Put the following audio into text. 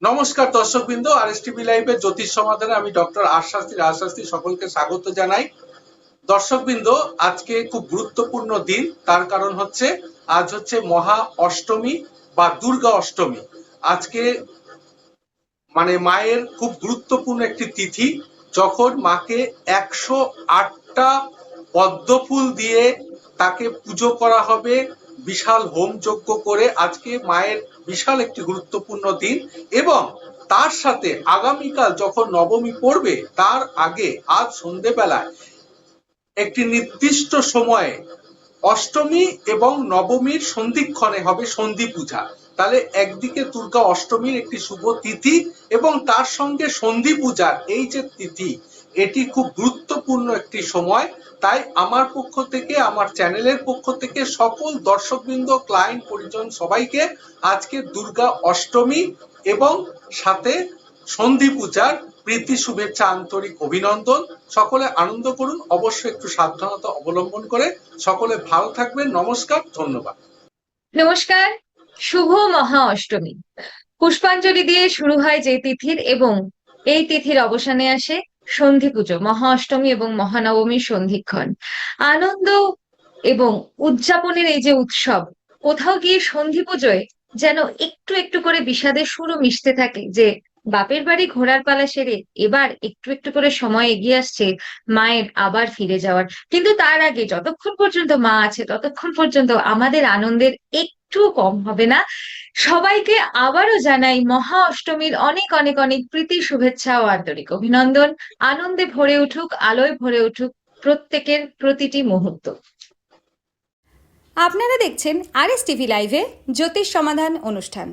নমস্কার দর্শকবৃন্দ, আরএসটিভি লাইভে জ্যোতিষ সমাধানে আমি ডক্টর রাজশাস্ত্রী সকলকে স্বাগত জানাই। দর্শকবৃন্দ, আজকে খুব গুরুত্বপূর্ণ দিন। তার কারণ হচ্ছে আজ হচ্ছে মহা অষ্টমী বা দুর্গা অষ্টমী। আজকে মায়ের খুব গুরুত্বপূর্ণ একটি তিথি, যখন মাকে 108টা পদ্ম ফুল দিয়ে তাকে পুজো করা হবে, বিশাল হোম যজ্ঞ করে। আজকে মায়ের বিশাল একটি গুরুত্বপূর্ণ দিন, এবং তার সাথে আগামীকাল যখন নবমী পড়বে তার আগে আজ সন্ধেবেলায় একটি নির্দিষ্ট সময়ে অষ্টমী এবং নবমীর সন্ধিক্ষণে হবে সন্ধি পূজা। তাহলে একদিকে দুর্গা অষ্টমীর একটি শুভ তিথি এবং তার সঙ্গে সন্ধি পূজার এই যে তিথি, এটি খুব গুরুত্বপূর্ণ একটি সময়। তাই আমার পক্ষ থেকে, আমার চ্যানেলের পক্ষ থেকে সকল দর্শকবৃন্দ, ক্লায়েন্ট, পরিজন সবাইকে আজকে দুর্গা অষ্টমী এবং সাথে সন্ধি পূজার প্রীতি শুভেচ্ছা, আন্তরিক অভিনন্দন। সকলে আনন্দ করুন, অবশ্যই একটু সাবধানতা অবলম্বন করে। সকলে ভালো থাকবেন। নমস্কার, ধন্যবাদ। নমস্কার। শুভ মহা অষ্টমী। পুষ্পাঞ্জলি দিয়ে শুরু হয় যে তিথির, এবং এই তিথির অবসানে আসে সন্ধি পুজো, মহা অষ্টমী এবং মহানবমীর সন্ধিক্ষণ। আনন্দ এবং উদযাপনের এই যে উৎসব, কোথাও গিয়ে সন্ধি পুজোয় যেন একটু একটু করে বিষাদের সুরও মিশতে থাকে, যে বাপের বাড়ি ঘোরার পালা সেরে এবার একটু একটু করে সময় এগিয়ে আসছে মায়ের আবার ফিরে যাওয়ার। কিন্তু তার আগে যতক্ষণ পর্যন্ত মা আছে ততক্ষণ পর্যন্ত আমাদের আনন্দের একটু কম হবে না। সবাইকে আবারও জানাই মহা অষ্টমীর অনেক অনেক অনেক প্রীতি শুভেচ্ছা ও আন্তরিক অভিনন্দন। আনন্দে ভরে উঠুক, আলোয় ভরে উঠুক প্রত্যেকের প্রতিটি মুহূর্ত। আপনারা দেখছেন আরএসটিভি লাইভে জ্যোতিষ সমাধান অনুষ্ঠান।